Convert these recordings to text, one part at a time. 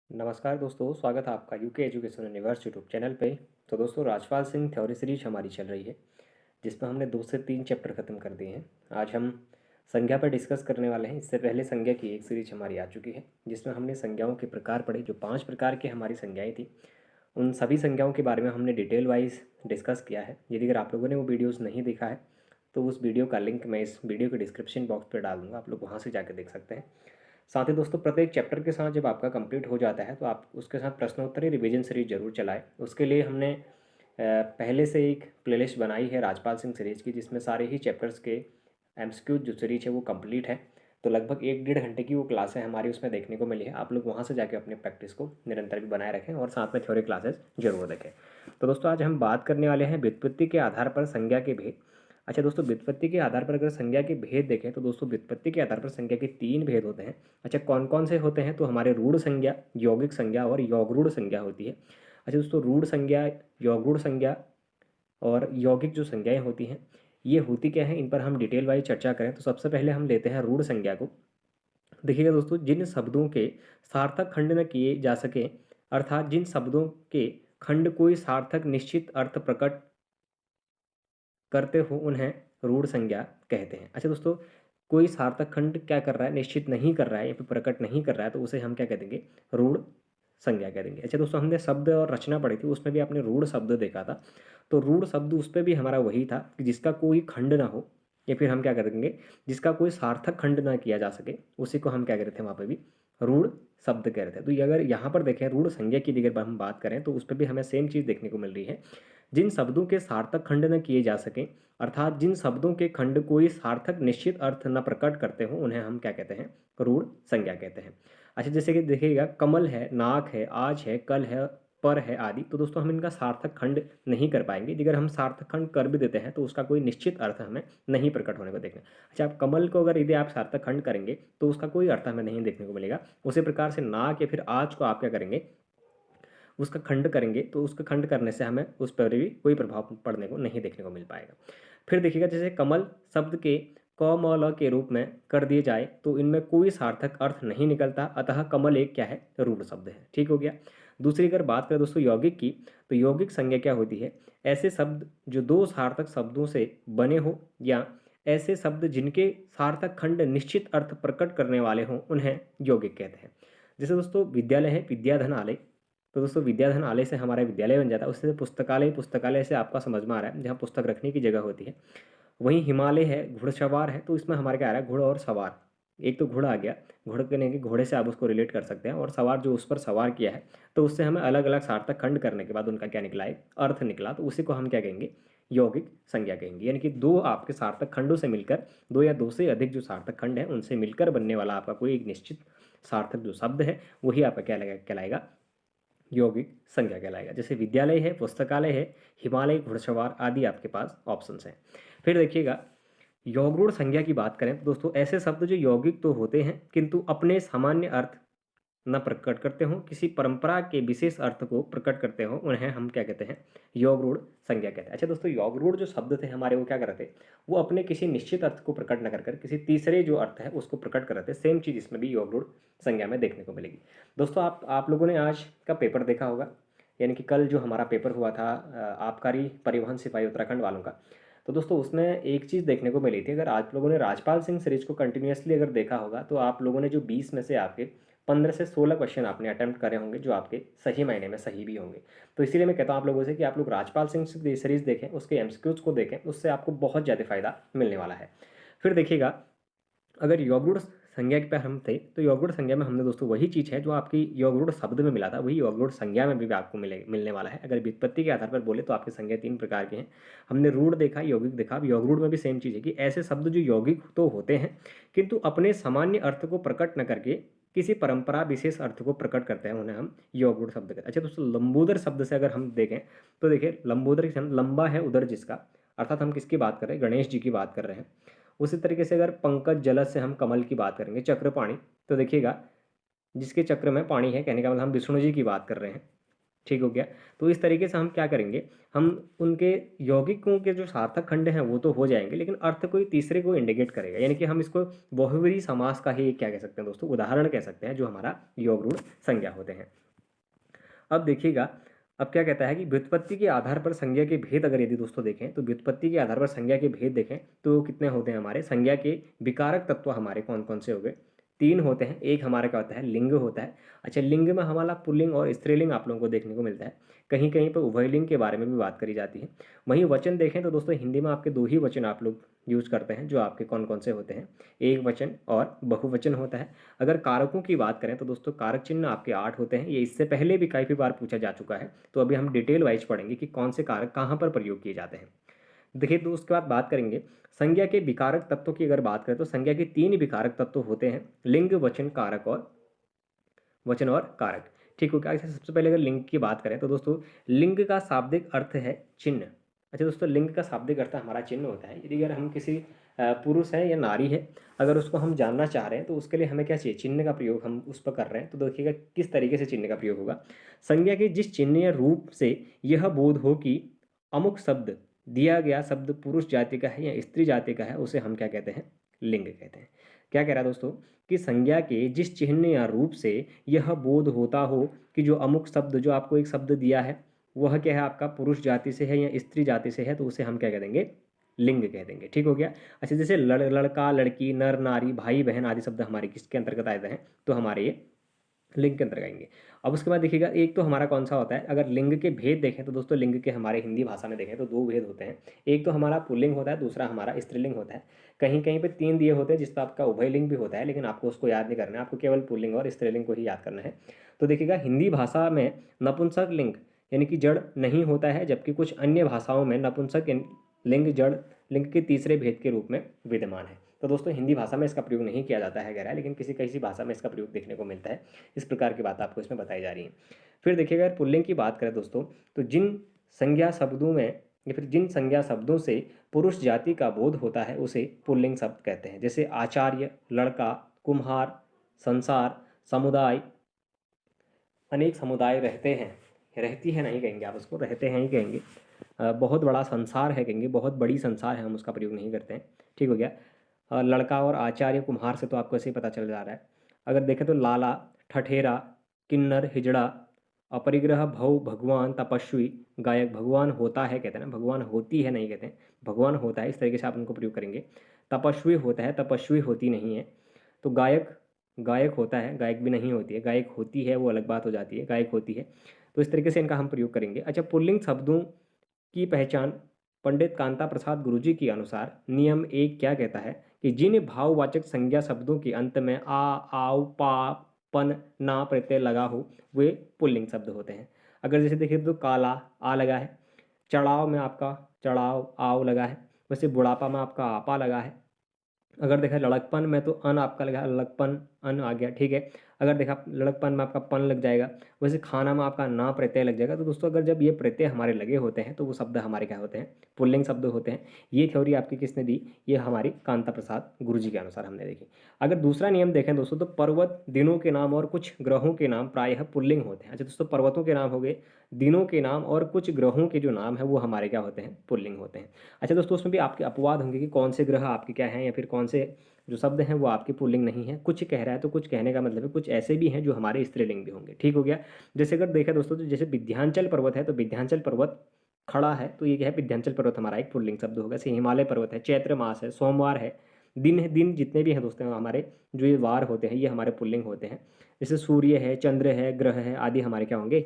नमस्कार दोस्तों, स्वागत है आपका UK education universe YouTube channel पे। तो दोस्तों, राजपाल सिंह थ्योरी सीरीज हमारी चल रही है, जिसमें हमने 2 से 3 चैप्टर ख़त्म कर दिए हैं। आज हम संज्ञा पर डिस्कस करने वाले हैं। इससे पहले संज्ञा की एक सीरीज हमारी आ चुकी है, जिसमें हमने संज्ञाओं के प्रकार पढ़े। जो 5 प्रकार की हमारी संज्ञाएँ थी, उन सभी संज्ञाओं के बारे में हमने डिटेल वाइज डिस्कस किया है। यदि अगर आप लोगों ने वो वीडियोज़ नहीं देखा है, तो उस वीडियो का लिंक मैं इस वीडियो के डिस्क्रिप्शन बॉक्स पर डाल दूँगा, आप लोग वहाँ से जाकर देख सकते हैं। साथ ही दोस्तों, प्रत्येक चैप्टर के साथ जब आपका कंप्लीट हो जाता है, तो आप उसके साथ प्रश्नोत्तरी रिवीजन सीरीज जरूर चलाएं। उसके लिए हमने पहले से एक प्लेलिस्ट बनाई है राजपाल सिंह सीरीज की, जिसमें सारे ही चैप्टर्स के एमसीक्यू जो सीरीज है वो कंप्लीट है। तो लगभग 1-1.5 घंटे की वो क्लासें हमारी उसमें देखने को मिली है। आप लोग वहाँ से जाके अपने प्रैक्टिस को निरंतर भी बनाए रखें और साथ में थ्योरी क्लासेस जरूर देखें। तो दोस्तों, आज हम बात करने वाले हैं व्युत्पत्ति के आधार पर संज्ञा के भेद। अच्छा दोस्तों, व्युत्पत्ति के आधार पर अगर संज्ञा के भेद देखें, तो दोस्तों व्युत्पत्ति के आधार पर संज्ञा के 3 भेद होते हैं। अच्छा, कौन कौन से होते हैं? तो हमारे रूढ़ संज्ञा, यौगिक संज्ञा और यौगरूढ़ संज्ञा होती है। अच्छा दोस्तों, रूढ़ संज्ञा, यौगरूढ़ संज्ञा और यौगिक जो संज्ञाएं होती हैं, ये होती क्या है, इन पर हम डिटेल वाइज चर्चा करें। तो सबसे पहले हम लेते हैं रूढ़ संज्ञा को। देखिएगा दोस्तों, जिन शब्दों के सार्थक खंड न किए जा सके, अर्थात जिन शब्दों के खंड कोई सार्थक निश्चित अर्थ प्रकट करते हो, उन्हें रूढ़ संज्ञा कहते हैं। अच्छा दोस्तों, कोई सार्थक खंड क्या कर रहा है, निश्चित नहीं कर रहा है या फिर प्रकट नहीं कर रहा है, तो उसे हम क्या कह देंगे? रूढ़ संज्ञा कह देंगे। अच्छा दोस्तों, हमने शब्द और रचना पढ़ी थी, उसमें भी आपने रूढ़ शब्द देखा था। तो रूढ़ शब्द उस पर भी हमारा वही था कि जिसका कोई खंड ना हो, या फिर हम क्या कर देंगे, जिसका कोई सार्थक खंड ना किया जा सके, उसी को हम क्या कहते थे वहाँ पे भी? रूढ़ शब्द कह रहे थे। तो ये अगर यहाँ पर देखें रूढ़ संज्ञा की अगर हम बात करें, तो उस पर भी हमें सेम चीज़ देखने को मिल रही है। जिन शब्दों के सार्थक खंड न किए जा सके, अर्थात जिन शब्दों के खंड कोई सार्थक निश्चित अर्थ न प्रकट करते हो, उन्हें हम क्या कहते हैं? रूढ़ संज्ञा कहते हैं। अच्छा, जैसे कि देखिएगा, कमल है, नाक है, आज है, कल है, पर है आदि। तो दोस्तों, हम इनका सार्थक खंड नहीं कर पाएंगे। अगर हम सार्थक खंड कर भी देते हैं, तो उसका कोई निश्चित अर्थ हमें नहीं प्रकट होने को देखना। अच्छा, आप कमल को अगर यदि आप सार्थक खंड करेंगे, तो उसका कोई अर्थ हमें नहीं देखने को मिलेगा। उसी प्रकार से नाक या फिर आज को आप क्या करेंगे? उसका खंड करेंगे, तो उसका खंड करने से हमें उस पर भी कोई प्रभाव पड़ने को नहीं देखने को मिल पाएगा। फिर देखिएगा, जैसे कमल शब्द के क म ल के रूप में कर दिए जाए, तो इनमें कोई सार्थक अर्थ नहीं निकलता, अतः कमल एक क्या है? रूढ़ शब्द है। ठीक हो गया। दूसरी अगर बात करें दोस्तों यौगिक की, तो यौगिक संज्ञा क्या होती है? ऐसे शब्द जो 2 सार्थक शब्दों से बने हो, या ऐसे शब्द जिनके सार्थक खंड निश्चित अर्थ प्रकट करने वाले हों, उन्हें यौगिक कहते हैं। जैसे दोस्तों, विद्यालय है, विद्याधन आलय। तो दोस्तों, विद्याधन आलय से हमारा विद्यालय बन जाता है। उससे पुस्तकालय, पुस्तकालय से आपका समझ में आ रहा है जहाँ पुस्तक रखने की जगह होती है। वहीं हिमालय है, घुड़सवार है। तो इसमें हमारे क्या आ रहा है? घुड़ और सवार। एक तो घुड़ आ गया, घुड़ करने के घोड़े से आप उसको रिलेट कर सकते हैं, और सवार जो उस पर सवार किया है, तो उससे हमें अलग अलग सार्थक खंड करने के बाद उनका क्या निकला है? अर्थ निकला। तो उसी को हम क्या कहेंगे? यौगिक संज्ञा कहेंगे। यानी कि 2 आपके सार्थक खंडों से मिलकर, 2 या 2 से अधिक जो सार्थक खंड है, उनसे मिलकर बनने वाला आपका कोई एक निश्चित सार्थक जो शब्द है, वही आपका क्या कहलाएगा? यौगिक संज्ञा कहलाएगा। जैसे विद्यालय है, पुस्तकालय है, हिमालय, घुड़सवार आदि आपके पास ऑप्शंस हैं। फिर देखिएगा, यौगरूढ़ संज्ञा की बात करें, तो दोस्तों ऐसे शब्द जो यौगिक तो होते हैं, किंतु अपने सामान्य अर्थ न प्रकट करते हो, किसी परंपरा के विशेष अर्थ को प्रकट करते हो, उन्हें हम क्या कहते हैं? यौगरूढ़ संज्ञा कहते हैं। अच्छा दोस्तों, यौगरूढ़ जो शब्द थे हमारे, वो क्या कर रहे थे? वो अपने किसी निश्चित अर्थ को प्रकट न कर किसी तीसरे जो अर्थ है उसको प्रकट कर रहे थे। सेम चीज़ इसमें भी यौगरूढ़ संज्ञा में देखने को मिलेगी। दोस्तों, आप लोगों ने आज का पेपर देखा होगा, यानी कि कल जो हमारा पेपर हुआ था आबकारी परिवहन सिपाही उत्तराखंड वालों का। तो दोस्तों, उसमें एक चीज़ देखने को मिली थी। अगर आप लोगों ने राजपाल सिंह सीरीज को कंटिन्यूसली अगर देखा होगा, तो आप लोगों ने जो 20 में से आपके 15 से 16 क्वेश्चन आपने अटेम्प्ट करे होंगे, जो आपके सही मायने में सही भी होंगे। तो इसीलिए मैं कहता हूँ आप लोगों से कि आप लोग राजपाल सिंह सीरीज देखें, उसके एमसीक्यूज को देखें, उससे आपको बहुत ज़्यादा फायदा मिलने वाला है। फिर देखिएगा, अगर यौगरूढ़ संज्ञा पे हम थे, तो यौगरूढ़ संज्ञा में हमने दोस्तों वही चीज़ है जो आपकी यौगरूढ़ शब्द में मिला था, वही यौगरूढ़ संज्ञा में भी आपको मिलने वाला है। अगर व्युत्पत्ति के आधार पर बोले, तो आपकी संज्ञा 3 प्रकार की हैं। हमने रूढ़ देखा, यौगिक देखा। अब यौगरूढ़ में भी सेम चीज़ है कि ऐसे शब्द जो यौगिक तो होते हैं, किंतु अपने सामान्य अर्थ को प्रकट न करके किसी परंपरा विशेष अर्थ को प्रकट करते हैं, उन्हें हम यौगरूढ़ शब्द कहते हैं। अच्छा दोस्तों, लंबोदर शब्द से अगर हम देखें, तो देखिए लंबोदर लंबा है उदर जिसका, अर्थात हम किसकी बात कर रहे हैं? गणेश जी की बात कर रहे हैं। उसी तरीके से अगर पंकज जलद से हम कमल की बात करेंगे, चक्रपाणी, तो देखिएगा जिसके चक्र में पानी है, कहने का मतलब हम विष्णु जी की बात कर रहे हैं। ठीक हो गया। तो इस तरीके से हम क्या करेंगे, हम उनके यौगिकों के जो सार्थक खंड हैं वो तो हो जाएंगे, लेकिन अर्थ कोई तीसरे को इंडिकेट करेगा, यानी कि हम इसको बहुव्रीहि समास का ही क्या कह सकते हैं दोस्तों, उदाहरण कह सकते हैं, जो हमारा योग रूढ़ संज्ञा होते हैं। अब देखिएगा, अब क्या कहता है कि व्युत्पत्ति के आधार पर संज्ञा के भेद अगर यदि दोस्तों देखें, तो व्युत्पत्ति के आधार पर संज्ञा के भेद देखें तो कितने होते हैं हमारे, संज्ञा के विकारक तत्व हमारे कौन कौन से हो गए, 3 होते हैं। एक हमारा क्या होता है, लिंग होता है। अच्छा, लिंग में हमारा पुल्लिंग और स्त्रीलिंग आप लोगों को देखने को मिलता है, कहीं कहीं पर उभयलिंग के बारे में भी बात करी जाती है। वहीं वचन देखें तो दोस्तों हिंदी में आपके 2 ही वचन आप लोग यूज करते हैं, जो आपके कौन कौन से होते हैं, एक वचन और बहुवचन होता है। अगर कारकों की बात करें तो दोस्तों कारक चिन्ह आपके 8 होते हैं, ये इससे पहले भी काफ़ी बार पूछा जा चुका है, तो अभी हम डिटेल वाइज पढ़ेंगे कि कौन से कारक कहाँ पर प्रयोग किए जाते हैं। देखिए, तो उसके बाद बात करेंगे संज्ञा के विकारक तत्वों की। अगर बात करें तो संज्ञा के 3 विकारक तत्व होते हैं, लिंग, वचन, कारक और वचन और कारक। ठीक हो गया। सबसे पहले अगर लिंग की बात करें तो दोस्तों लिंग का शाब्दिक अर्थ है चिन्ह। अच्छा दोस्तों, लिंग का शाब्दिक अर्थ हमारा चिन्ह होता है। यदि अगर हम किसी पुरुष है या नारी है, अगर उसको हम जानना चाह रहे हैं तो उसके लिए हमें क्या चाहिए, चिन्ह का प्रयोग हम उस पर कर रहे हैं। तो देखिएगा किस तरीके से चिन्ह का प्रयोग होगा। संज्ञा के जिस चिन्ह या रूप से यह बोध हो कि अमुक शब्द, दिया गया शब्द पुरुष जाति का है या स्त्री जाति का है, उसे हम क्या कहते हैं, लिंग कहते हैं। क्या कह रहा है दोस्तों, कि संज्ञा के जिस चिन्ह या रूप से यह बोध होता हो कि जो अमुक शब्द, जो आपको एक शब्द दिया है, वह क्या है, आपका पुरुष जाति से है या स्त्री जाति से है, तो उसे हम क्या कह देंगे, लिंग कह देंगे। ठीक हो गया। अच्छा, जैसे लड़का, लड़की, नर, नारी, भाई, बहन आदि शब्द हमारे किसके अंतर्गत आते हैं, तो हमारे ये लिंग के अंतर्गत आएंगे। अब उसके बाद देखिएगा, एक तो हमारा कौन सा होता है, अगर लिंग के भेद देखें तो दोस्तों लिंग के हमारे हिंदी भाषा में देखें तो 2 भेद होते हैं। एक तो हमारा पुल्लिंग होता है, दूसरा हमारा स्त्रीलिंग होता है। कहीं कहीं पे 3 दिए होते हैं, जिसका आपका उभयलिंग भी होता है, लेकिन आपको उसको याद नहीं करना है, आपको केवल पुल्लिंग और स्त्रीलिंग को ही याद करना है। तो देखिएगा, हिंदी भाषा में नपुंसक लिंग यानी कि जड़ नहीं होता है, जबकि कुछ अन्य भाषाओं में नपुंसक लिंग जड़ लिंग के तीसरे भेद के रूप में विद्यमान है। तो दोस्तों हिंदी भाषा में इसका प्रयोग नहीं किया जाता है गहरा, लेकिन किसी किसी भाषा में इसका प्रयोग देखने को मिलता है। इस प्रकार की बात आपको इसमें बताई जा रही है। फिर देखिएगा, अगर पुल्लिंग की बात करें दोस्तों, तो जिन संज्ञा शब्दों में या फिर जिन संज्ञा शब्दों से पुरुष जाति का बोध होता है उसे पुल्लिंग शब्द कहते हैं। जैसे आचार्य, लड़का, कुम्हार, संसार, समुदाय, अनेक समुदाय रहते हैं, रहती है नहीं कहेंगे आप उसको, रहते हैं ही कहेंगे। बहुत बड़ा संसार है कहेंगे, बहुत बड़ी संसार है, हम उसका प्रयोग नहीं करते हैं। ठीक हो गया। लड़का और आचार्य, कुम्हार से तो आपको ऐसे ही पता चल जा रहा है। अगर देखें तो लाला, ठठेरा, किन्नर, हिजड़ा, अपरिग्रह, भव, भगवान, तपस्वी, गायक। भगवान होता है कहते हैं ना, भगवान होती है नहीं कहते हैं, भगवान होता है, इस तरीके से आप उनको प्रयोग करेंगे। तपस्वी होता है, तपस्वी होती नहीं है। तो गायक, गायक होता है, गायक भी नहीं होती है, गायक होती है वो अलग बात हो जाती है, गायक होती है। तो इस तरीके से इनका हम प्रयोग करेंगे। अच्छा, पुल्लिंग शब्दों की पहचान पंडित कांता प्रसाद गुरुजी के अनुसार नियम 1 क्या कहता है कि जिन भाववाचक संज्ञा शब्दों के अंत में आ, आव, पा, पन, ना प्रत्यय लगा हो वे पुल्लिंग शब्द होते हैं। अगर जैसे देखिए तो काला, आ लगा है। चढ़ाव में आपका चढ़ाव, आव लगा है। वैसे बुढ़ापा में आपका आपा लगा है। अगर देखा लड़कपन में तो अन आपका लगा, लड़कपन अन आ गया। ठीक है। अगर देखा लड़कपन में आपका पन लग जाएगा। वैसे खाना में आपका ना प्रत्यय लग जाएगा। तो दोस्तों अगर जब ये प्रत्यय हमारे लगे होते हैं तो वो शब्द हमारे क्या होते हैं, पुल्लिंग शब्द होते हैं। ये थ्योरी आपकी किसने दी, ये हमारी कांता प्रसाद गुरुजी के अनुसार हमने देखी। अगर दूसरा नियम देखें दोस्तों, तो पर्वत, दिनों के नाम और कुछ ग्रहों के नाम प्रायः पुल्लिंग होते हैं। अच्छा दोस्तों, पर्वतों के नाम हो गए, दिनों के नाम और कुछ ग्रहों के जो नाम है वो हमारे क्या होते हैं, पुल्लिंग होते हैं। अच्छा दोस्तों, उसमें भी आपके अपवाद होंगे कि कौन से ग्रह आपके क्या हैं या फिर कौन से जो शब्द हैं वो आपके पुल्लिंग नहीं है। कुछ कह रहा है तो कुछ कहने का मतलब है कुछ ऐसे भी हैं जो हमारे स्त्रीलिंग भी होंगे। ठीक हो गया। जैसे अगर देखा दोस्तों, तो जैसे विंध्याचल पर्वत है तो विंध्याचल पर्वत खड़ा है तो ये क्या है, विंध्याचल पर्वत हमारा एक पुल्लिंग शब्द होगा। जैसे हिमालय पर्वत है, चैत्र मास है, सोमवार है, दिन है, दिन जितने भी हैं दोस्तों हमारे जो ये वार होते हैं ये हमारे पुल्लिंग होते हैं। जैसे सूर्य है, चंद्र है, ग्रह है आदि हमारे क्या होंगे,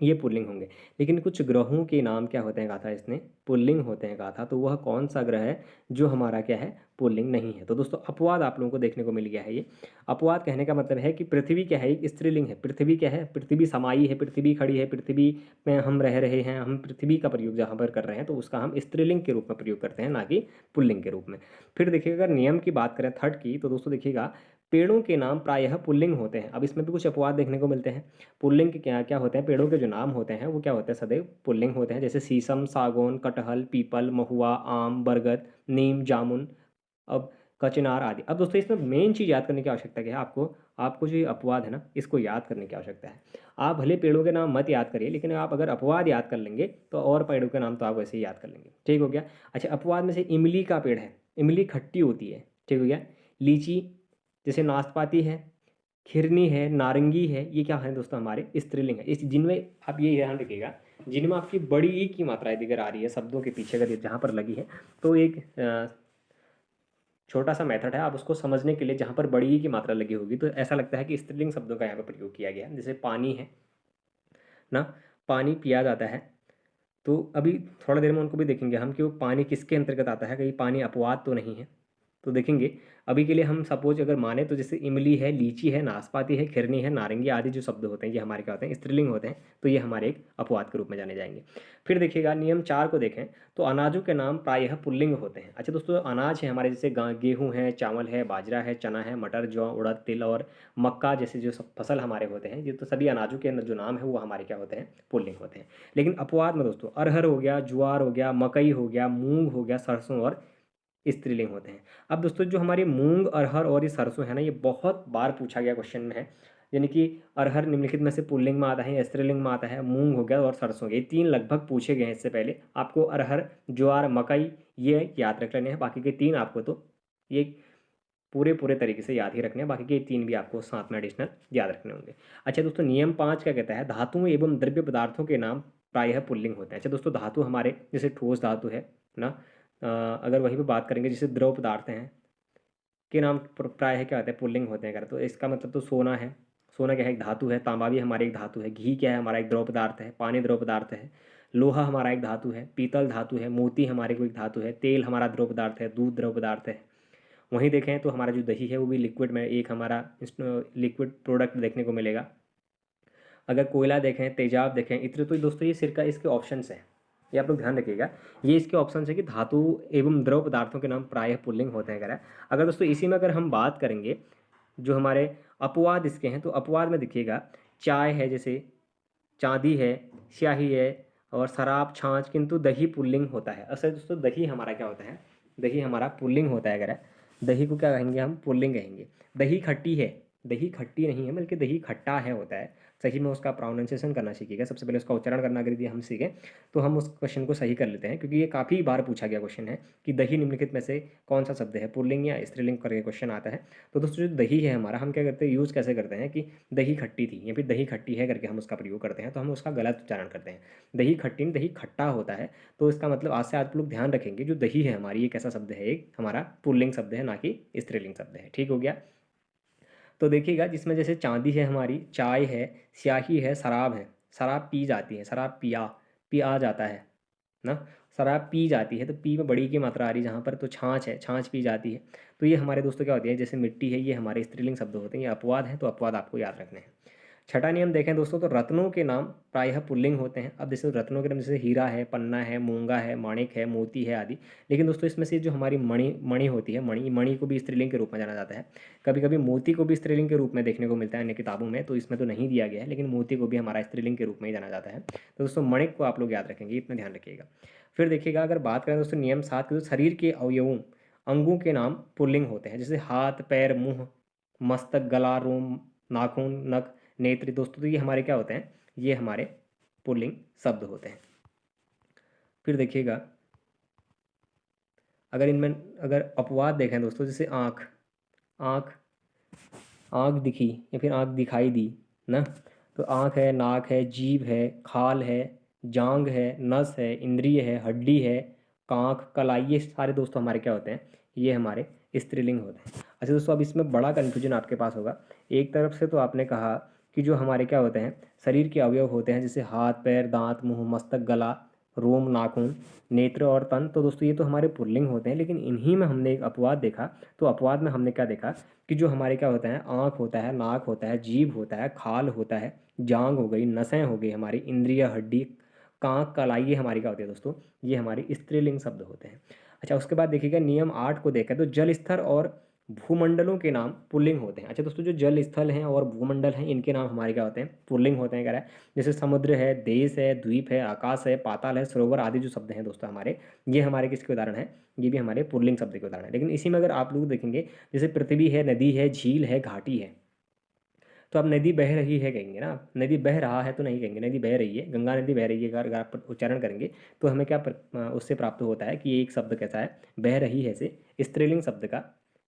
ये पुल्लिंग होंगे। लेकिन कुछ ग्रहों के नाम क्या होते हैं कहा था इसने, पुल्लिंग होते हैं कहा था। तो वह कौन सा ग्रह है जो हमारा क्या है, पुल्लिंग नहीं है। तो दोस्तों अपवाद आप लोगों को देखने को मिल गया है। ये अपवाद कहने का मतलब है कि पृथ्वी क्या है, एक स्त्रीलिंग है। पृथ्वी क्या है, पृथ्वी समाई है, पृथ्वी खड़ी है, पृथ्वी में हम रह रहे हैं, हम पृथ्वी का प्रयोग जहाँ पर कर रहे हैं तो उसका हम स्त्रीलिंग के रूप में प्रयोग करते हैं, ना कि पुल्लिंग के रूप में। फिर देखिएगा, अगर नियम की बात करें थर्ड की, तो दोस्तों देखिएगा पेड़ों के नाम प्रायः पुल्लिंग होते हैं। अब इसमें भी कुछ अपवाद देखने को मिलते हैं। पुल्लिंग के क्या क्या होते हैं, पेड़ों के जो नाम होते हैं वो क्या होते हैं, सदैव पुल्लिंग होते हैं। जैसे शीशम, सागौन, कटहल, पीपल, महुआ, आम, बरगद, नीम, जामुन। अब कचनार आदि। अब दोस्तों इसमें मेन चीज़ याद करने की आवश्यकता क्या है, आपको जो ये अपवाद है ना, इसको याद करने की आवश्यकता है। आप भले पेड़ों के नाम मत याद करिए, लेकिन आप अगर अपवाद याद कर लेंगे तो और पेड़ों के नाम तो आप वैसे ही याद कर लेंगे। ठीक हो गया। अच्छा, अपवाद में से इमली का पेड़ है, इमली खट्टी होती है। ठीक हो गया। लीची, जैसे नाशपाती है, खिरनी है, नारंगी है, ये क्या है दोस्तों, हमारे स्त्रीलिंग है। इस जिनमें आप ये ध्यान रखिएगा, जिनमें आपकी बड़ी ई की मात्रा अगर आ रही है शब्दों के पीछे, अगर जहाँ पर लगी है, तो एक छोटा सा मेथड है, आप उसको समझने के लिए, जहाँ पर बड़ी ई की मात्रा लगी होगी तो ऐसा लगता है कि स्त्रीलिंग शब्दों का यहाँ पर प्रयोग किया गया है। जैसे पानी है ना, पानी पिया जाता है, तो अभी थोड़ा देर में उनको भी देखेंगे हम कि वो पानी किसके अंतर्गत आता है, कहीं पानी अपवाद तो नहीं है, तो देखेंगे। अभी के लिए हम सपोज अगर माने तो जैसे इमली है, लीची है, नाशपाती है, खिरनी है, नारंगी आदि जो शब्द होते हैं ये हमारे क्या होते हैं, स्त्रीलिंग होते हैं, तो ये हमारे एक अपवाद के रूप में जाने जाएंगे। फिर देखिएगा नियम 4 को देखें तो अनाजों के नाम प्रायः पुल्लिंग होते हैं। अच्छा दोस्तों, अनाज है हमारे, जैसे गेहूँ है, चावल है, बाजरा है, चना है, मटर, जौ, उड़द, तिल और मक्का जैसे जो सब फसल हमारे होते हैं, ये तो सभी अनाजों के अंदर जो नाम है वो हमारे क्या होते हैं, पुल्लिंग होते हैं। लेकिन अपवाद में दोस्तों अरहर हो गया, ज्वार हो गया, मकई हो गया, मूंग हो गया, सरसों और स्त्रीलिंग होते हैं। अब दोस्तों जो हमारी मूंग, अरहर और ये सरसों है ना, ये बहुत बार पूछा गया क्वेश्चन में है। यानी कि अरहर निम्नलिखित में से पुल्लिंग में आता है या स्त्रीलिंग में आता है, मूंग हो गया और सरसों, ये 3 लगभग पूछे गए हैं इससे पहले। आपको अरहर, ज्वार, मकई ये याद रख लेने हैं, बाकी के 3 आपको तो ये पूरे पूरे तरीके से याद ही रखने हैं, बाकी के 3 भी आपको साथ में एडिशनल याद रखने होंगे। अच्छा दोस्तों, नियम 5 क्या कहता है, धातुओं एवं द्रव्य पदार्थों के नाम प्रायः पुल्लिंग होते हैं। अच्छा दोस्तों, धातु हमारे जैसे ठोस धातु है ना, अगर वहीं पे बात करेंगे जैसे द्रव पदार्थ हैं के नाम प्रायः क्या होते हैं, पुल्लिंग होते हैं। अगर तो इसका मतलब तो सोना है, सोना क्या है, एक धातु है। तांबा भी हमारी एक धातु है। घी क्या है, हमारा एक द्रव पदार्थ है। पानी द्रव पदार्थ है। लोहा हमारा एक धातु है। पीतल धातु है। मोती हमारे को एक धातु है। तेल हमारा द्रव पदार्थ है। दूध द्रव पदार्थ है। वहीं देखें तो हमारा जो दही है वो भी लिक्विड में एक हमारा लिक्विड प्रोडक्ट देखने को मिलेगा। अगर कोयला देखें, तेजाब देखें, इत्र, तो दोस्तों ये सिर्फ इसके ऑप्शंस हैं, ये आप लोग ध्यान रखिएगा। ये इसके ऑप्शन है कि धातु एवं द्रव पदार्थों के नाम प्रायः पुल्लिंग होते हैं। अगर दोस्तों इसी में अगर हम बात करेंगे जो हमारे अपवाद इसके हैं, तो अपवाद में देखिएगा चाय है, जैसे चांदी है, स्याही है और शराब, छाछ, किंतु दही पुल्लिंग होता है। असल दोस्तों दही हमारा क्या होता है, दही हमारा पुल्लिंग होता है। अगर दही को क्या कहेंगे, हम पुल्लिंग कहेंगे। दही खट्टी है, दही खट्टी नहीं है बल्कि दही खट्टा है होता है। सही में उसका प्रोनाउंसिएशन करना सीखिएगा, सबसे पहले उसका उच्चारण करना अगर यदि हम सीखें तो हम उस क्वेश्चन को सही कर लेते हैं, क्योंकि ये काफ़ी बार पूछा गया क्वेश्चन है कि दही निम्नलिखित में से कौन सा शब्द है, पुल्लिंग या स्त्रीलिंग करके क्वेश्चन आता है। तो दोस्तों जो दही है हमारा, हम क्या करते हैं, यूज़ कैसे करते हैं कि दही खट्टी थी या फिर दही खट्टी है करके हम उसका प्रयोग करते हैं, तो हम उसका गलत उच्चारण करते हैं। दही खट्टी नहीं, दही खट्टा होता है। तो इसका मतलब आज से आप लोग ध्यान रखेंगे, जो दही है हमारी, ये कैसा शब्द है, एक हमारा पुल्लिंग शब्द है, ना कि स्त्रीलिंग शब्द है। ठीक हो गया। तो देखिएगा जिसमें जैसे चांदी है हमारी, चाय है, स्याही है, शराब है। शराब पी जाती है, शराब पिया जाता है ना। शराब पी जाती है, तो पी में बड़ी की मात्रा आ रही है जहाँ पर, तो छाछ है, छाछ पी जाती है। तो ये हमारे दोस्तों क्या होती है, जैसे मिट्टी है, ये हमारे स्त्रीलिंग शब्द होते हैं, ये अपवाद हैं, तो अपवाद आपको याद रखने हैं। छठा नियम देखें दोस्तों, तो रत्नों के नाम प्रायः पुल्लिंग होते हैं। अब जैसे रत्नों के नाम जैसे हीरा है, पन्ना है, मूंगा है, माणिक है, मोती है आदि। लेकिन दोस्तों इसमें से जो हमारी मणि होती है, मणि को भी स्त्रीलिंग के रूप में जाना जाता है। कभी कभी मोती को भी स्त्रीलिंग के रूप में देखने को मिलता है अन्य किताबों में, तो इसमें तो नहीं दिया गया है, लेकिन मोती को भी हमारा स्त्रीलिंग के रूप में ही जाना जाता है। तो दोस्तों मणिक को आप लोग याद रखेंगे, इतना ध्यान रखिएगा। फिर देखिएगा अगर बात करें दोस्तों नियम 7 के, तो शरीर के अवयवों, अंगों के नाम पुल्लिंग होते हैं। जैसे हाथ, पैर, मुंह, मस्तक, गला, रोम, नाखून, नख, नेत्र। दोस्तों तो ये हमारे क्या होते हैं, ये हमारे पुल्लिंग शब्द होते हैं। फिर देखिएगा अगर इनमें अगर अपवाद देखें दोस्तों, जैसे आँख, आँख आँख दिखी या फिर आँख दिखाई दी ना, तो आँख है, नाक है, जीभ है, खाल है, जांग है, नस है, इंद्रिय है, हड्डी है, कांख, कलाई, ये सारे दोस्तों हमारे क्या होते हैं, ये हमारे स्त्रीलिंग होते हैं। अच्छा दोस्तों, अब इसमें बड़ा कन्फ्यूजन आपके पास होगा। एक तरफ से तो आपने कहा कि जो हमारे क्या होते हैं, शरीर के अवयव होते हैं, जैसे हाथ, पैर, दांत, मुंह, मस्तक, गला, रोम, नाखून, नेत्र और तन, तो दोस्तों ये तो हमारे पुल्लिंग होते हैं। लेकिन इन्हीं में हमने एक अपवाद देखा। तो अपवाद में हमने क्या देखा कि जो हमारे क्या होता है, आँख होता है, नाक होता है, जीभ होता है, खाल होता है, जांग हो गई, नसें हो गई हमारी, इंद्रिय, हड्डी, कांक, कलाई, ये हमारी क्या होती है दोस्तों, ये हमारी स्त्रीलिंग शब्द होते हैं। अच्छा उसके बाद देखिएगा नियम 8 को देखा तो जल स्तर और भूमंडलों के नाम पुल्लिंग होते हैं। अच्छा दोस्तों, जो जल स्थल हैं और भूमंडल हैं, इनके नाम हमारे क्या होते हैं? पुल्लिंग होते हैं, कह रहा है। जैसे समुद्र है, देश है, द्वीप है, आकाश है, पाताल है, सरोवर आदि जो शब्द हैं दोस्तों हमारे, ये हमारे किसके उदाहरण हैं? ये भी हमारे पुल्लिंग शब्द के उदाहरण है। लेकिन इसी में अगर आप लोग देखेंगे, जैसे पृथ्वी है, नदी है, झील है, घाटी है, तो आप नदी बह रही है कहेंगे ना, नदी बह रहा है तो नहीं कहेंगे, नदी बह रही है, गंगा नदी बह रही है अगर आप उच्चारण करेंगे तो हमें क्या उससे प्राप्त होता है कि ये एक शब्द कैसा है? बह रही है से स्त्रीलिंग शब्द का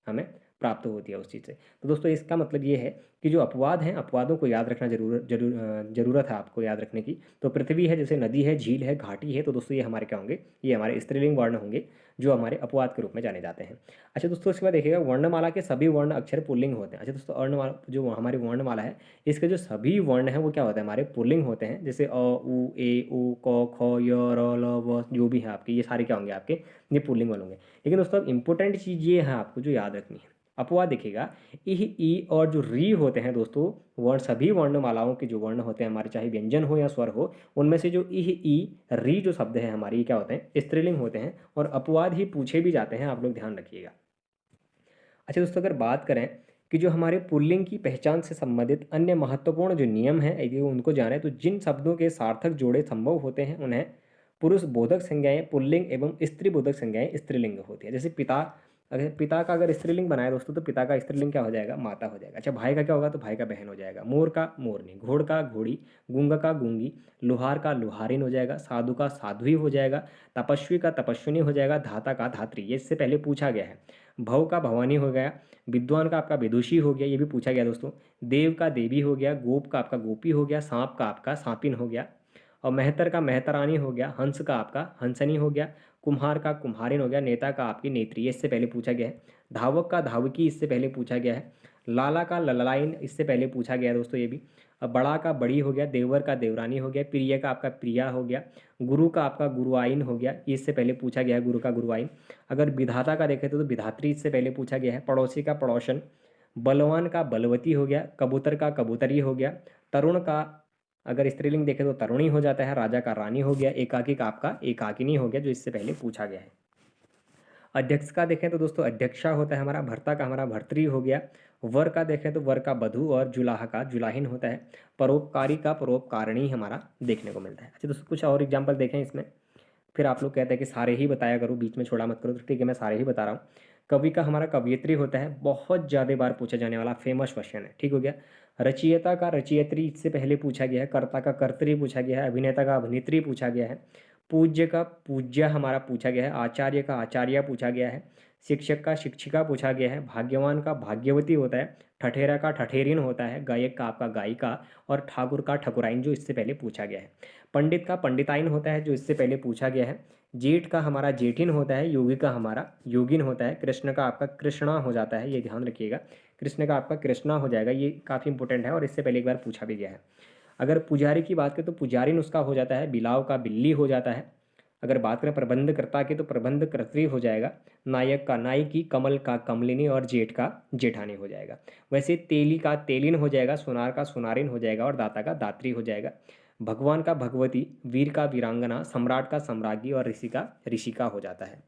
हमें प्राप्त होती है उस चीज़ से। तो दोस्तों इसका मतलब ये है कि जो अपवाद हैं, अपवादों को याद रखना ज़रूरत है आपको याद रखने की। तो पृथ्वी है, जैसे नदी है, झील है, घाटी है, तो दोस्तों ये हमारे क्या होंगे? ये हमारे स्त्रीलिंग वर्ण होंगे जो हमारे अपवाद के रूप में जाने जाते हैं। अच्छा दोस्तों, इसके बाद देखिएगा, वर्णमाला के सभी वर्ण अक्षर पुल्लिंग होते हैं। अच्छा दोस्तों, वर्णमाला जो हमारी वर्णमाला है, इसके जो सभी वर्ण हैं वो क्या होते हैं? हमारे पुल्लिंग होते हैं। जैसे अ, उ, ए, उ, क, ख, य, र, ल, व, जो भी है आपके, ये सारे क्या होंगे आपके? ये पुल्लिंग वाले होंगे। लेकिन दोस्तों अब इंपॉर्टेंट चीज़ ये है आपको जो याद रखनी है, अपवाद देखिएगा, इह, ई और जो री होते हैं दोस्तों, वर्ण सभी वर्णमालाओं के जो वर्ण होते हैं हमारे, चाहे व्यंजन हो या स्वर हो, उनमें से जो इह, ई, री जो शब्द है हमारे, ये क्या होते हैं? स्त्रीलिंग होते हैं और अपवाद ही पूछे भी जाते हैं, आप लोग ध्यान रखिएगा। अच्छा दोस्तों, अगर बात करें कि जो हमारे पुल्लिंग की पहचान से संबंधित अन्य महत्वपूर्ण जो नियम हैं, यदि उनको जाने, तो जिन शब्दों के सार्थक जोड़े संभव होते हैं उन्हें पुरुष बोधक संज्ञाएं पुल्लिंग एवं स्त्री बोधक संज्ञाएं स्त्रीलिंग होती है। जैसे पिता, अगर पिता का अगर स्त्रीलिंग बनाए दोस्तों, तो पिता का स्त्रीलिंग क्या हो जाएगा? माता हो जाएगा। अच्छा, भाई का क्या होगा? तो भाई का बहन हो जाएगा। मोर का मोरनी, घोड़ का घोड़ी, गूंगा का गूंगी, लोहार का लोहारिन हो जाएगा, साधु का साध्वी हो जाएगा, तपस्वी का तपस्विनी हो जाएगा, धाता का धात्री। ये इससे पहले पूछा गया है। भव का भवानी हो गया, विद्वान का आपका विदुषी हो गया, ये भी पूछा गया दोस्तों। देव का देवी हो गया, गोप का आपका गोपी हो गया, सांप का आपका सांपिन हो गया, और मेहतर का मेहतरानी हो गया, हंस का आपका हंसनी हो गया, कुम्हार का कुम्हारिन हो गया, नेता का आपकी नेत्री, ये इससे पहले पूछा गया है। धावक का धावकी इससे पहले पूछा गया है। लाला का ललाइन इससे पहले पूछा गया है दोस्तों, ये भी। अब बड़ा का बड़ी हो गया, देवर का देवरानी हो गया, प्रिय का आपका प्रिया हो गया, गुरु का आपका गुरुआइन हो गया, ये इससे पहले पूछा गया है, गुरु का गुरुआइन। अगर विधाता का देखें तो विधात्री इससे पहले पूछा गया है। पड़ोसी का पड़ोसन, बलवान का बलवती हो गया, कबूतर का कबूतरी हो गया, तरुण का अगर स्त्रीलिंग देखें तो तरुणी हो जाता है, राजा का रानी हो गया, एकाकी का आपका एकाकिनी हो गया, जो इससे पहले पूछा गया है। अध्यक्ष का देखें तो दोस्तों अध्यक्षा होता है हमारा, भर्ता का हमारा भर्तृ हो गया, वर का देखें तो वर का वधु, और जुलाहा का जुलाहिन होता है, परोपकारी का परोपकारिणी हमारा देखने को मिलता है। अच्छा दोस्तों, कुछ और एग्जाम्पल देखें इसमें, फिर आप लोग कहते हैं कि सारे ही बताया करो, बीच में छोड़ा मत करो, तो ठीक है मैं सारे ही बता रहा हूँ। कवि का हमारा कवयित्री होता है, बहुत ज़्यादा बार पूछा जाने वाला फेमस क्वेश्चन है, ठीक हो गया। रचयिता का रचयित्री इससे पहले पूछा गया है, कर्ता का कर्त्री पूछा गया है, अभिनेता का अभिनेत्री पूछा गया है, पूज्य का पूज्य हमारा पूछा गया है, आचार्य का आचार्य पूछा गया है, शिक्षक का शिक्षिका पूछा गया है, भाग्यवान का भाग्यवती होता है, ठठेरा का ठठेरिन होता है, गायक का आपका गायिका, और ठाकुर का ठकुराइन, जो इससे पहले पूछा गया है। पंडित का पंडिताइन होता है, जो इससे पहले पूछा गया है। जेठ का हमारा जेठिन होता है, योगी का हमारा योगिन होता है, कृष्ण का आपका कृष्णा हो जाता है, ये ध्यान रखिएगा, कृष्ण का आपका कृष्णा हो जाएगा, ये काफ़ी इंपॉर्टेंट है और इससे पहले एक बार पूछा भी गया है। अगर पुजारी की बात करें तो पुजारिन उसका हो जाता है, बिलाव का बिल्ली हो जाता है। अगर बात करें प्रबंधकर्ता की तो प्रबंधकर्त्री हो जाएगा, नायक का नायकी, कमल का कमलिनी, और जेठ का जेठानी हो जाएगा। वैसे तेली का तेलिन हो जाएगा, सोनार का सोनारिन हो जाएगा, और दाता का दात्री हो जाएगा। भगवान का भगवती, वीर का वीरांगना, सम्राट का सम्राज्ञी, और ऋषि का ऋषिका हो जाता है।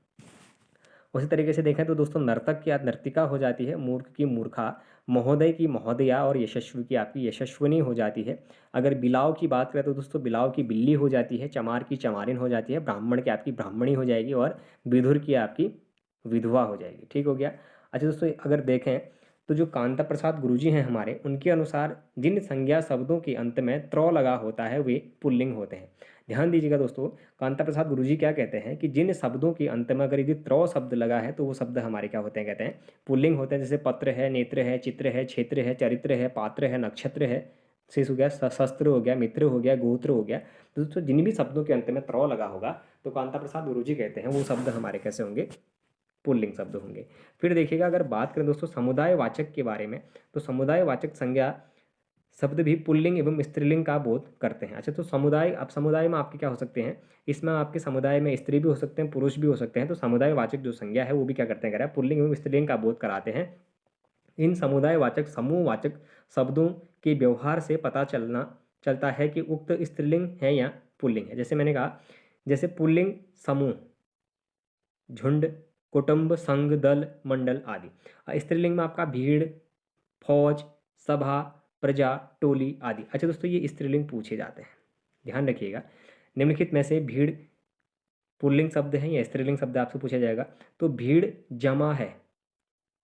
उसी तरीके से देखें तो दोस्तों नर्तक की नर्तिका हो जाती है, मूर्ख की मूर्खा, महोदय की महोदया, और यशस्वी की आपकी यशस्विनी हो जाती है। अगर बिलाव की बात करें तो दोस्तों बिलाव की बिल्ली हो जाती है, चमार की चमारिन हो जाती है, ब्राह्मण की आपकी ब्राह्मणी हो जाएगी, और विधुर की आपकी विधवा हो जाएगी, ठीक हो गया। अच्छा दोस्तों, अगर देखें तो जो कांता प्रसाद गुरुजी हैं हमारे, उनके अनुसार जिन संज्ञा शब्दों के अंत में त्र लगा होता है वे पुल्लिंग होते हैं। ध्यान दीजिएगा दोस्तों, कांता प्रसाद गुरुजी क्या कहते हैं कि जिन शब्दों के अंत में अगर यदि त्र शब्द लगा है तो वो शब्द हमारे क्या होते हैं? कहते हैं पुल्लिंग होते हैं। जैसे पत्र है, नेत्र है, चित्र है, क्षेत्र है, चरित्र है, पात्र है, नक्षत्र है, शेष हो गया, शस्त्र हो गया, मित्र हो गया, गोत्र हो गया। तो दोस्तों जिन भी शब्दों के अंत में त्र लगा होगा तो कांता प्रसाद गुरुजी कहते हैं वो शब्द हमारे कैसे होंगे? पुल्लिंग शब्द होंगे। फिर देखिएगा, अगर बात करें दोस्तों समुदायवाचक के बारे में, तो समुदायवाचक संज्ञा शब्द भी पुल्लिंग एवं स्त्रीलिंग का बोध करते हैं। अच्छा, तो समुदाय, अब समुदाय में आपके क्या हो सकते हैं? इसमें आपके समुदाय में स्त्री भी हो सकते हैं, पुरुष भी हो सकते हैं, तो समुदायवाचक जो संज्ञा है वो भी क्या करते हैं? कह रहा है पुल्लिंग एवं स्त्रीलिंग का बोध कराते हैं। इन समुदायवाचक समूहवाचक शब्दों के व्यवहार से पता चलता है कि उक्त स्त्रीलिंग है या पुल्लिंग है। जैसे मैंने कहा, जैसे पुल्लिंग समूह, झुंड, कुटुंब, संघ, दल, मंडल आदि। स्त्रीलिंग में आपका भीड़, फौज, सभा, प्रजा, टोली आदि। अच्छा दोस्तों, ये स्त्रीलिंग पूछे जाते हैं, ध्यान रखिएगा। निम्नलिखित में से भीड़ पुल्लिंग शब्द है या स्त्रीलिंग शब्द आपसे पूछा जाएगा। तो भीड़ जमा है,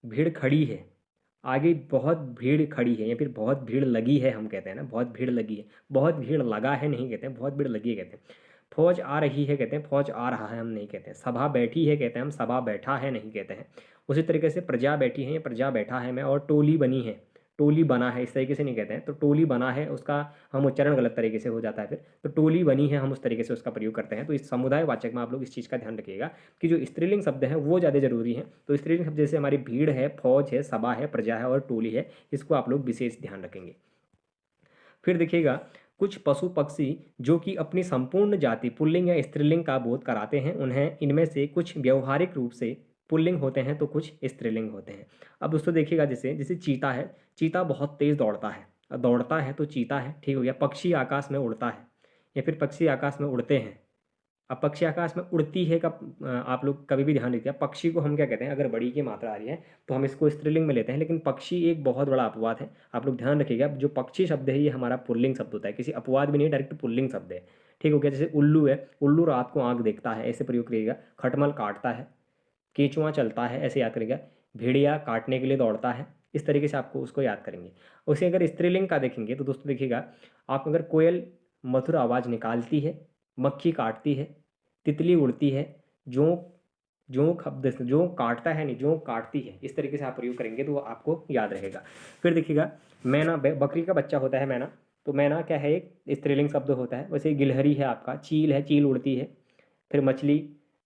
भीड़ खड़ी है, आगे बहुत भीड़ खड़ी है या फिर बहुत भीड़ लगी है, हम कहते हैं ना बहुत भीड़ लगी है, बहुत भीड़ लगा है नहीं कहते हैं, बहुत भीड़ लगी है कहते हैं। फौज आ रही है कहते हैं, फौज आ रहा है हम नहीं कहते हैं। सभा बैठी है कहते हैं हम, सभा बैठा है नहीं कहते हैं। उसी तरीके से प्रजा बैठी है या प्रजा बैठा है मैं, और टोली बनी है, टोली बना है, इस तरीके से नहीं कहते हैं। तो टोली बना है उसका हम उच्चारण गलत तरीके से हो जाता है फिर, तो टोली बनी है हम उस तरीके से उसका प्रयोग करते हैं। तो इस समुदाय वाचक में आप लोग इस चीज़ का ध्यान रखिएगा कि जो स्त्रीलिंग शब्द है वो ज़्यादा जरूरी है। तो स्त्रीलिंग शब्द जैसे हमारी भीड़ है, फौज है, सभा है, प्रजा है और टोली है, इसको आप लोग विशेष ध्यान रखेंगे। फिर देखिएगा, कुछ पशु पक्षी जो कि अपनी संपूर्ण जाति पुल्लिंग या स्त्रीलिंग का बोध कराते हैं, उन्हें इनमें से कुछ व्यवहारिक रूप से पुल्लिंग होते हैं तो कुछ स्त्रीलिंग होते हैं। अब दोस्तों देखिएगा, जैसे जैसे चीता है, चीता बहुत तेज़ दौड़ता है, दौड़ता है तो चीता है, ठीक हो गया। पक्षी आकाश में उड़ता है या फिर पक्षी आकाश में उड़ते हैं। अब पक्षी आकाश में उड़ती है का आप लोग कभी भी ध्यान रखिए, पक्षी को हम क्या कहते हैं, अगर बड़ी की मात्रा आ रही है तो हम इसको स्त्रीलिंग में लेते हैं, लेकिन पक्षी एक बहुत बड़ा अपवाद है। आप लोग ध्यान रखिएगा, जो पक्षी शब्द है ये हमारा पुल्लिंग शब्द होता है, किसी अपवाद भी नहीं, डायरेक्ट पुल्लिंग शब्द है, ठीक हो गया। जैसे उल्लू है, उल्लू रात को आँख देखता है, ऐसे प्रयोग करिएगा। खटमल काटता है, केंचुआ चलता है, ऐसे याद करिएगा। भेड़िया काटने के लिए दौड़ता है, इस तरीके से आपको उसको याद करेंगे। उसे अगर स्त्रीलिंग का देखेंगे तो दोस्तों देखिएगा, आप अगर कोयल मधुर आवाज़ निकालती है, मक्खी काटती है, तितली उड़ती है, जोंक जोंक जोंक काटता है नहीं, जोंक काटती है, इस तरीके से आप प्रयोग करेंगे तो वो आपको याद रहेगा। फिर देखिएगा, मैना बकरी का बच्चा होता है मैना, तो मैना क्या है, एक स्त्रीलिंग शब्द होता है। वैसे गिलहरी है आपका, चील है, चील उड़ती है। फिर मछली,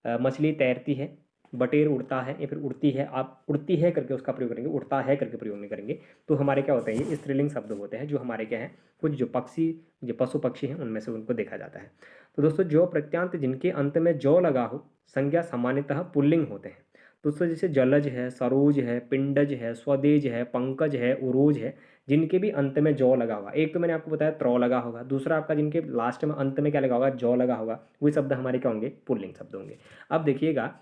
मछली तैरती है। बटेर उड़ता है या फिर उड़ती है, आप उड़ती है करके उसका प्रयोग करेंगे, उड़ता है करके प्रयोग नहीं करेंगे। तो हमारे क्या होते हैं, ये स्त्रीलिंग शब्द होते हैं जो हमारे क्या है, कुछ जो पक्षी, जो पशु पक्षी हैं उनमें से उनको देखा जाता है। तो दोस्तों, जो प्रत्यांत जिनके अंत में जो लगा हो, संज्ञा सामान्यतः पुल्लिंग होते हैं। दोस्तों जैसे जलज है, सरोज है, पिंडज है, स्वदेज है, पंकज है, उरोज है, जिनके भी अंत में जौ लगा होगा। एक तो मैंने आपको बताया त्रौ लगा होगा, दूसरा आपका जिनके लास्ट में अंत में क्या लगा होगा, जौ लगा होगा, वही शब्द हमारे क्या होंगे, पुल्लिंग शब्द होंगे। अब देखिएगा,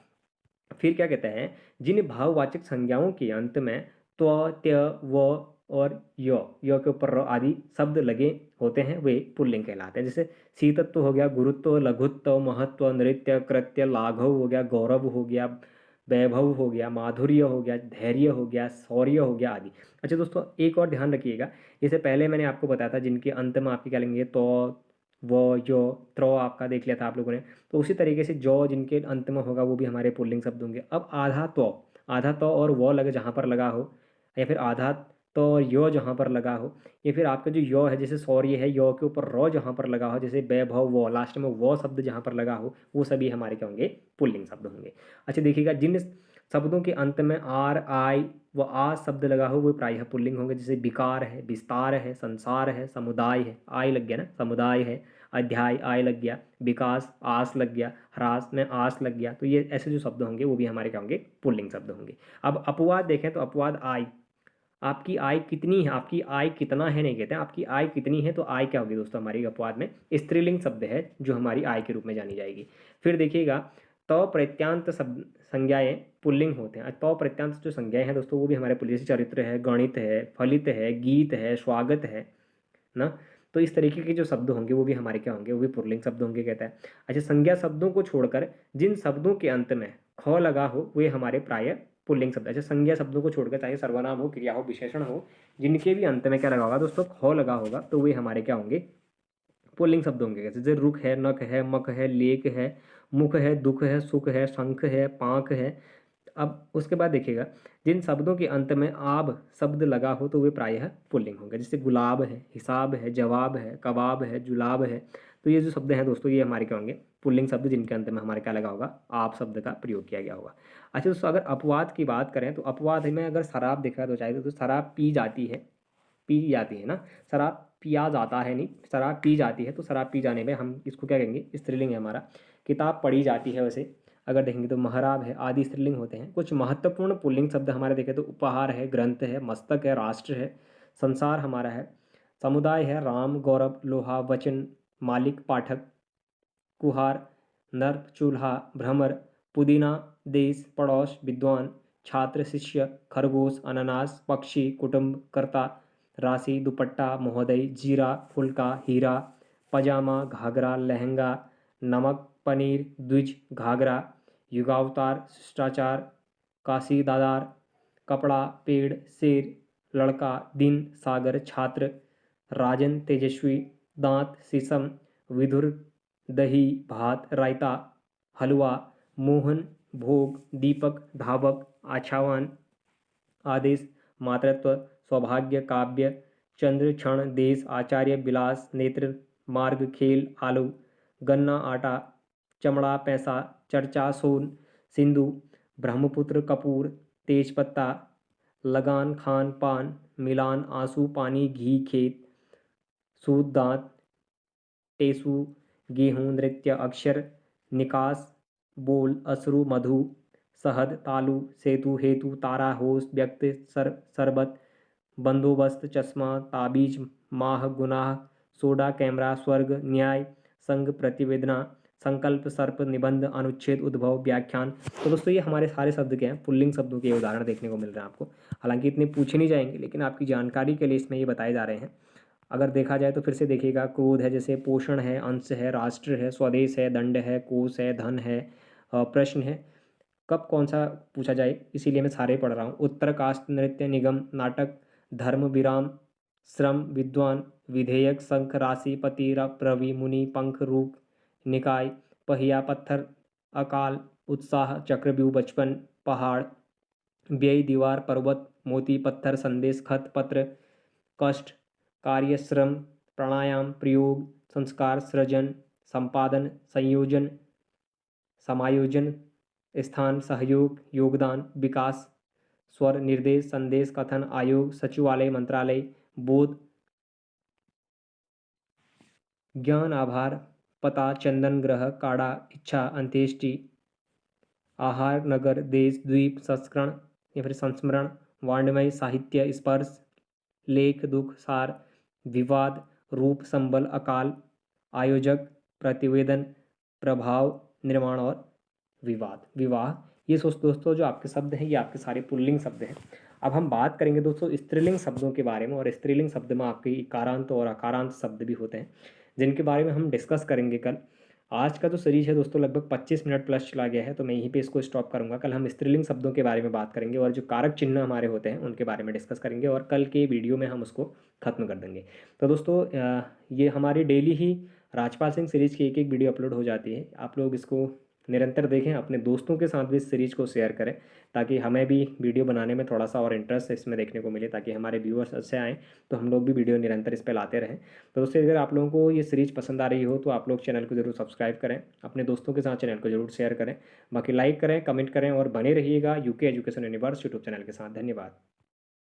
फिर क्या कहते हैं, जिन भाववाचक संज्ञाओं के अंत में त्व, त्य, व और य के ऊपर र आदि शब्द लगे होते हैं, वे पुल्लिंग कहलाते हैं। जैसे शीतत्व हो गया, गुरुत्व, लघुत्व, महत्व, नृत्य, कृत्य, लाघव हो गया, गौरव हो गया, वैभव हो गया, माधुर्य हो गया, धैर्य हो गया, शौर्य हो गया आदि। अच्छा दोस्तों, एक और ध्यान रखिएगा, जैसे पहले मैंने आपको बताया था जिनके अंत में आपके क्या लेंगे, तो व, यो, त्र आपका देख लिया था आप लोगों ने। तो उसी तरीके से जो जिनके अंत में होगा वो भी हमारे पुल्लिंग शब्द होंगे। अब आधा तो और वो लगे जहाँ पर लगा हो, या फिर आधा तो और यो जहाँ पर लगा हो, या फिर आपका जो यो है, जैसे शौर्य है, यो के ऊपर रो जहाँ पर लगा हो, जैसे वैभव, वो लास्ट में वो शब्द जहाँ पर लगा हो, वो सभी हमारे क्या होंगे, पुल्लिंग शब्द होंगे। अच्छा देखिएगा, जिन शब्दों के अंत में आर, आई व आ शब्द लगा हो वो प्रायः पुल्लिंग होंगे। जैसे विकार है, विस्तार है, संसार है, समुदाय है, आई लग गया ना, समुदाय है। अध्याय, आय लग गया। विकास, आस लग गया। ह्रास में आस लग गया। तो ये ऐसे जो शब्द होंगे वो भी हमारे क्या होंगे, पुल्लिंग शब्द होंगे। अब अपवाद देखें तो अपवाद आय, आपकी आय कितनी है, आपकी आय कितना है नहीं कहते हैं, आपकी आय कितनी है, तो आय क्या होगी दोस्तों, हमारी अपवाद में स्त्रीलिंग शब्द है जो हमारी आय के रूप में जानी जाएगी। फिर देखिएगा, तो प्रत्यांत शब्द संज्ञाएं पुल्लिंग होते हैं। तो प्रत्यांत जो संज्ञाएं हैं दोस्तों वो भी हमारे पुल्लिंग, जैसे चरित्र है, गणित है, फलित है, गीत है, स्वागत है ना। तो इस तरीके के जो शब्द होंगे वो भी हमारे क्या होंगे, वो भी पुल्लिंग शब्द होंगे कहता है। अच्छा, संज्ञा शब्दों को छोड़कर जिन शब्दों के अंत में ख लगा हो वे हमारे प्राय पुल्लिंग शब्द। अच्छा, संज्ञा शब्दों को छोड़कर चाहे सर्वनाम हो, क्रिया हो, विशेषण हो, जिनके भी अंत में क्या लगा होगा दोस्तों, ख लगा होगा, तो वे हमारे क्या होंगे, पुल्लिंग शब्द होंगे। जैसे रुख है, नख है, मक है, लेक है, मुख है, दुख है, सुख है, शंख है, पांख है। अब उसके बाद देखिएगा, जिन शब्दों के अंत में आब शब्द लगा हो तो वे प्रायः पुल्लिंग होंगे। जैसे गुलाब है, हिसाब है, जवाब है, कबाब है, जुलाब है। तो ये जो शब्द हैं दोस्तों ये हमारे क्या होंगे, पुल्लिंग शब्द, जिनके अंत में हमारे क्या लगा होगा, आप शब्द का प्रयोग किया गया होगा। अच्छा दोस्तों, अगर अपवाद की बात करें तो अपवाद में अगर शराब देखा तो चाहे तो शराब पी जाती है, पी जाती है ना, शराब पिया जाता है नहीं, शराब पी जाती है। तो शराब पी जाने में हम इसको क्या कहेंगे, स्त्रीलिंग है हमारा। किताब पढ़ी जाती है, वैसे अगर देखेंगे तो महराब है आदि स्त्रीलिंग होते हैं। कुछ महत्वपूर्ण पुल्लिंग शब्द हमारे देखें तो उपहार है, ग्रंथ है, मस्तक है, राष्ट्र है, संसार हमारा है, समुदाय है, राम, गौरव, लोहा, वचन, मालिक, पाठक, कुहार, नर, चूल्हा, भ्रमर, पुदीना, देश, पड़ोस, विद्वान, छात्र, शिष्य, खरगोश, अनानास, पक्षी, कुटुंब, कर्ता, राशि, दुपट्टा, महोदय, जीरा, फुल्का, हीरा, पजामा, घाघरा, लहंगा, नमक, पनीर, द्विज, घाघरा, युगावतार, शिष्टाचार, काशी दादार, कपड़ा, पेड़, शेर, लड़का, दिन, सागर, छात्र, राजन, तेजस्वी, दांत, शीशम, विधुर, दही, भात, रायता, हलवा, मोहन, भोग, दीपक, धावक, आछावान, आदेश, मातृत्व, सौभाग्य, काव्य, चंद्र, क्षण, देश, आचार्य, विलास, नेत्र, मार्ग, खेल, आलू, गन्ना, आटा, चमड़ा, पैसा, चर्चा, सोन, सिंधु, ब्रह्मपुत्र, कपूर, तेजपत्ता, लगान, खान, पान, मिलान, आंसू, पानी, घी, खेत, सूत, दांत, टेसू, गेहूँ, नृत्य, अक्षर, निकास, बोल, अश्रु, मधु, शहद, तालु, सेतु, हेतु, तारा, होश, व्यक्ति, शरबत, बंदोबस्त, चश्मा, ताबीज, माह, गुनाह, सोडा, कैमरा, स्वर्ग, न्याय, संग, प्रतिवेदना, संकल्प, सर्प, निबंध, अनुच्छेद, उद्भव, व्याख्यान। तो दोस्तों ये हमारे सारे शब्द क्या हैं, पुल्लिंग शब्दों के उदाहरण देखने को मिल रहे हैं आपको। हालांकि इतने पूछे नहीं जाएंगे, लेकिन आपकी जानकारी के लिए इसमें ये बताए जा रहे हैं। अगर देखा जाए तो फिर से देखिएगा, क्रोध है, जैसे पोषण है, अंश है, राष्ट्र है, स्वदेश है, दंड है, कोष है, धन है, प्रश्न है। कब कौन सा पूछा जाए, इसीलिए मैं सारे पढ़ रहा हूँ। उत्तर, कास्ट, नृत्य, निगम, नाटक, धर्म, विराम, श्रम, विद्वान, विधेयक, शंख, राशि, पति, रवि, मुनि, पंख, रूप, निकाय, पहिया, पत्थर, अकाल, उत्साह, चक्रव्यूह, बचपन, पहाड़, व्यय, दीवार, पर्वत, मोती, पत्थर, संदेश, खत, पत्र, कष्ट, कार्य, श्रम, प्राणायाम, प्रयोग, संस्कार, सृजन, संपादन, संयोजन, समायोजन, स्थान, सहयोग, योगदान, विकास, स्वर, निर्देश, संदेश, कथन, आयोग, सचिवालय, मंत्रालय, बोध, ज्ञान, आभार, पता, चंदन, ग्रह, काड़ा, इच्छा, अंत्येष्टि, आहार, नगर, देश, द्वीप, संस्करण या फिर संस्मरण, वाण्डमय, साहित्य, स्पर्श, लेख, दुख, सार, विवाद, रूप, संबल, अकाल, आयोजक, प्रतिवेदन, प्रभाव, निर्माण और विवाह। ये दोस्तों जो आपके शब्द हैं, ये आपके सारे पुल्लिंग शब्द हैं। अब हम बात करेंगे दोस्तों स्त्रीलिंग शब्दों के बारे में, और स्त्रीलिंग शब्द में आपके इकारांत और अकारांत शब्द भी होते हैं, जिनके बारे में हम डिस्कस करेंगे कल। आज का जो सीरीज है दोस्तों लगभग 25 मिनट प्लस चला गया है, तो मैं यहीं पे इसको स्टॉप करूंगा। कल हम स्त्रीलिंग शब्दों के बारे में बात करेंगे, और जो कारक चिन्ह हमारे होते हैं उनके बारे में डिस्कस करेंगे, और कल के वीडियो में हम उसको खत्म कर देंगे। तो दोस्तों ये हमारी डेली ही राजपाल सिंह सीरीज की एक एक वीडियो अपलोड हो जाती है। आप लोग इसको निरंतर देखें, अपने दोस्तों के साथ भी इस सीरीज़ को शेयर करें, ताकि हमें भी वीडियो बनाने में थोड़ा सा और इंटरेस्ट इसमें देखने को मिले, ताकि हमारे व्यूअर्स अच्छे आएँ, तो हम लोग भी वीडियो निरंतर इस पर लाते रहें। तो दोस्तों अगर आप लोगों को ये सीरीज़ पसंद आ रही हो तो आप लोग चैनल को जरूर सब्सक्राइब करें, अपने दोस्तों के साथ चैनल को जरूर शेयर करें, बाकी लाइक करें, कमेंट करें, और बने रहिएगा UK education universe YouTube channel के साथ। धन्यवाद।